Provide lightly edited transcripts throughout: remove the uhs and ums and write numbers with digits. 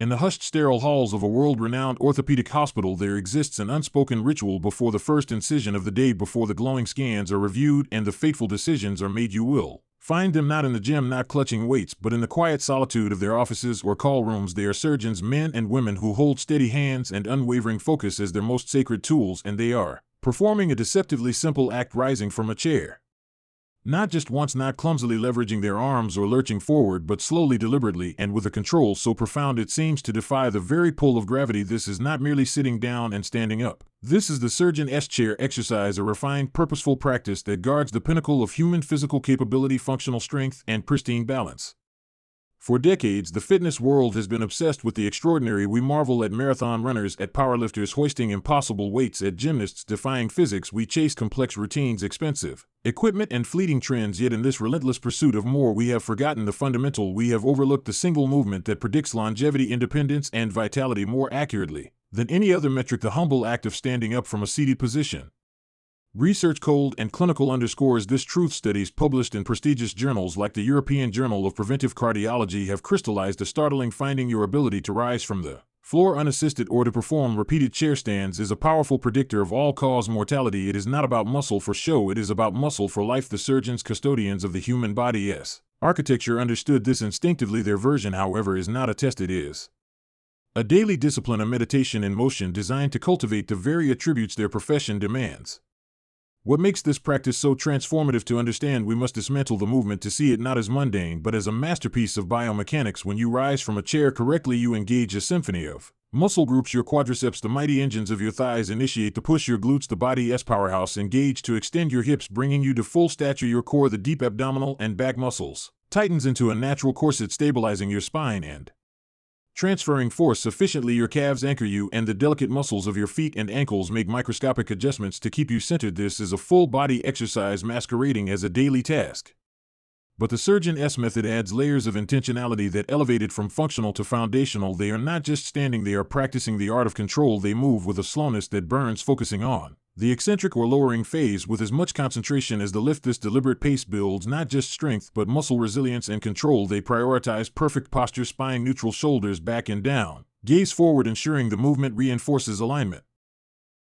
In the hushed sterile halls of a world-renowned orthopedic hospital there exists an unspoken ritual before the first incision of the day, before the glowing scans are reviewed and the fateful decisions are made. You will find them not in the gym, not clutching weights, but in the quiet solitude of their offices or call rooms. They are surgeons, men and women who hold steady hands and unwavering focus as their most sacred tools, and they are performing a deceptively simple act: rising from a chair. Not just once, not clumsily leveraging their arms or lurching forward, but slowly, deliberately, and with a control so profound it seems to defy the very pull of gravity. This is not merely sitting down and standing up. This is the surgeon's chair exercise, a refined, purposeful practice that guards the pinnacle of human physical capability, functional strength, and pristine balance. For decades, the fitness world has been obsessed with the extraordinary. We marvel at marathon runners, at powerlifters hoisting impossible weights, at gymnasts defying physics. We chase complex routines, expensive equipment, and fleeting trends. Yet in this relentless pursuit of more, we have forgotten the fundamental. We have overlooked the single movement that predicts longevity, independence, and vitality more accurately than any other metric: the humble act of standing up from a seated position. Research, cold and clinical, underscores this truth. Studies published in prestigious journals like the European Journal of Preventive Cardiology have crystallized a startling finding: your ability to rise from the floor unassisted or to perform repeated chair stands is a powerful predictor of all-cause mortality. It is not about muscle for show, it is about muscle for life. The surgeons, custodians of the human body's architecture, understood this instinctively. Their version, however, is not a test, it is a daily discipline, a meditation in motion designed to cultivate the very attributes their profession demands. What makes this practice so transformative? To understand, we must dismantle the movement, to see it not as mundane but as a masterpiece of biomechanics. When you rise from a chair correctly, you engage a symphony of muscle groups. Your quadriceps, the mighty engines of your thighs, initiate the push. Your glutes, the body's powerhouse, engage to extend your hips, bringing you to full stature. Your core, the deep abdominal and back muscles, tightens into a natural corset, stabilizing your spine and transferring force sufficiently. Your calves anchor you, and the delicate muscles of your feet and ankles make microscopic adjustments to keep you centered. This is a full-body exercise masquerading as a daily task. But the surgeon's method adds layers of intentionality that elevate it from functional to foundational. They are not just standing, they are practicing the art of control. They move with a slowness that burns, focusing on the eccentric or lowering phase with as much concentration as the lift. This deliberate pace builds not just strength but muscle resilience and control. They prioritize perfect posture, spine neutral, shoulders back and down, gaze forward, ensuring the movement reinforces alignment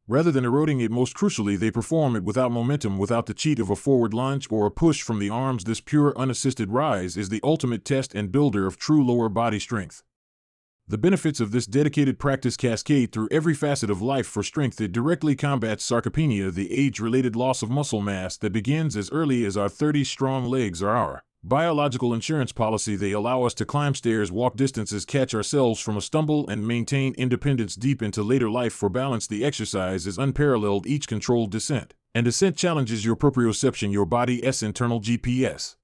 rather than eroding it. Most crucially, they perform it without momentum, without the cheat of a forward lunge or a push from the arms. This pure, unassisted rise is the ultimate test and builder of true lower body strength. The benefits of this dedicated practice cascade through every facet of life. For strength, it directly combats sarcopenia, the age-related loss of muscle mass that begins as early as our 30s. Strong legs are our biological insurance policy. They allow us to climb stairs, walk distances, catch ourselves from a stumble, and maintain independence deep into later life. For balance, the exercise is unparalleled. Each controlled descent and ascent challenges your proprioception, your body's internal GPS.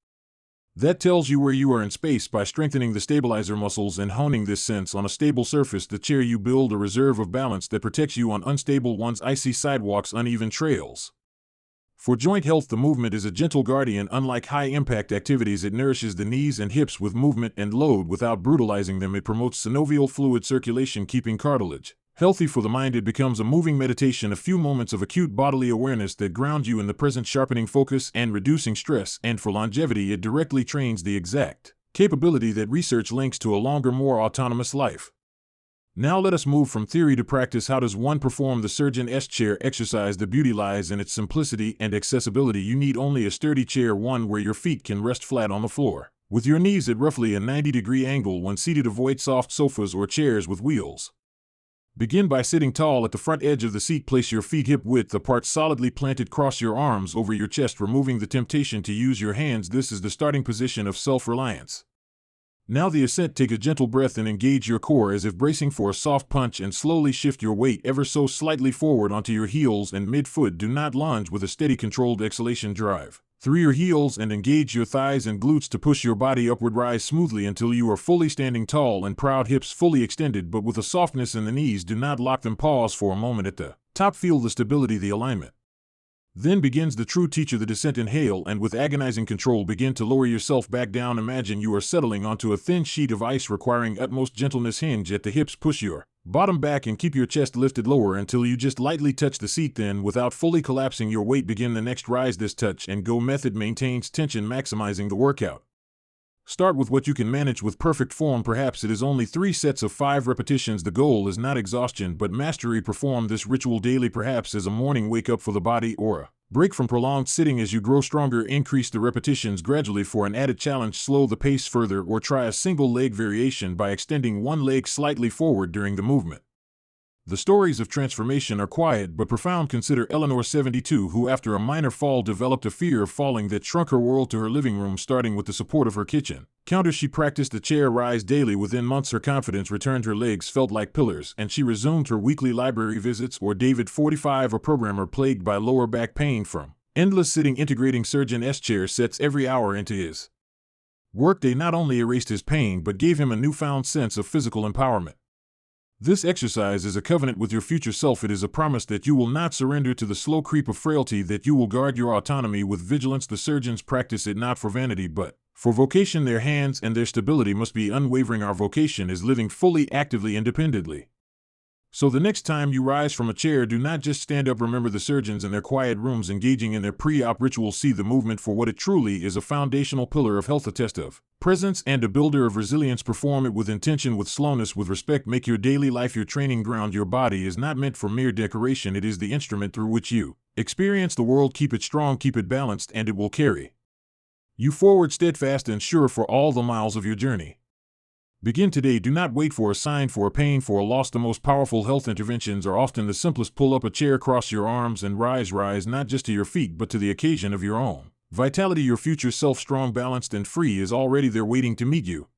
That tells you where you are in space. By strengthening the stabilizer muscles and honing this sense on a stable surface, the chair, you build a reserve of balance that protects you on unstable ones, icy sidewalks, uneven trails. For joint health, the movement is a gentle guardian. Unlike high-impact activities, it nourishes the knees and hips with movement and load without brutalizing them. It promotes synovial fluid circulation, keeping cartilage healthy. For the mind, it becomes a moving meditation, a few moments of acute bodily awareness that ground you in the present, sharpening focus and reducing stress. And for longevity, it directly trains the exact capability that research links to a longer, more autonomous life. Now let us move from theory to practice. How does one perform the surgeon's chair exercise? The beauty lies in its simplicity and accessibility. You need only a sturdy chair, one where your feet can rest flat on the floor, with your knees at roughly a 90-degree angle when seated. Avoid soft sofas or chairs with wheels. Begin by sitting tall at the front edge of the seat. Place your feet hip width apart, solidly planted. Cross your arms over your chest, removing the temptation to use your hands. This is the starting position of self-reliance. Now the ascent. Take a gentle breath and engage your core as if bracing for a soft punch, and slowly shift your weight ever so slightly forward onto your heels and mid-foot. Do not lunge. With a steady, controlled exhalation, drive through your heels and engage your thighs and glutes to push your body upward. Rise smoothly until you are fully standing tall and proud, hips fully extended but with a softness in the knees. Do not lock them. Pause for a moment at the top. Feel the stability, the alignment. Then begins the true teacher, the descent. Inhale, and with agonizing control begin to lower yourself back down. Imagine you are settling onto a thin sheet of ice, requiring utmost gentleness. Hinge at the hips, push your bottom back and keep your chest lifted lower until you just lightly touch the seat. Then, without fully collapsing your weight, begin the next rise. This touch and go method maintains tension, maximizing the workout. Start with what you can manage with perfect form. Perhaps it is only 3 sets of 5 repetitions. The goal is not exhaustion but mastery. Perform this ritual daily, perhaps as a morning wake up for the body or a break from prolonged sitting. As you grow stronger, increase the repetitions gradually. For an added challenge, slow the pace further or try a single leg variation by extending one leg slightly forward during the movement. The stories of transformation are quiet but profound. Consider Eleanor, 72, who after a minor fall developed a fear of falling that shrunk her world to her living room, starting with the support of her kitchen counter. She practiced the chair rise daily. Within months, her confidence returned, her legs felt like pillars, and she resumed her weekly library visits. Or David, 45, a programmer plagued by lower back pain from endless sitting, integrating surgeon's chair sets every hour into his workday not only erased his pain but gave him a newfound sense of physical empowerment. This exercise is a covenant with your future self. It is a promise that you will not surrender to the slow creep of frailty, that you will guard your autonomy with vigilance. The surgeons practice it not for vanity but for vocation. Their hands and their stability must be unwavering. Our vocation is living fully, actively, independently. So the next time you rise from a chair, do not just stand up. Remember the surgeons in their quiet rooms engaging in their pre-op ritual. See the movement for what it truly is, a foundational pillar of health, a test of presence, and a builder of resilience. Perform it with intention, with slowness, with respect. Make your daily life your training ground. Your body is not meant for mere decoration. It is the instrument through which you experience the world. Keep it strong, keep it balanced, and it will carry you forward steadfast and sure for all the miles of your journey. Begin today. Do not wait for a sign, for a pain, for a loss. The most powerful health interventions are often the simplest. Pull up a chair, cross your arms, and rise. Rise not just to your feet, but to the occasion of your own vitality. Your future self, strong, balanced, and free, is already there waiting to meet you.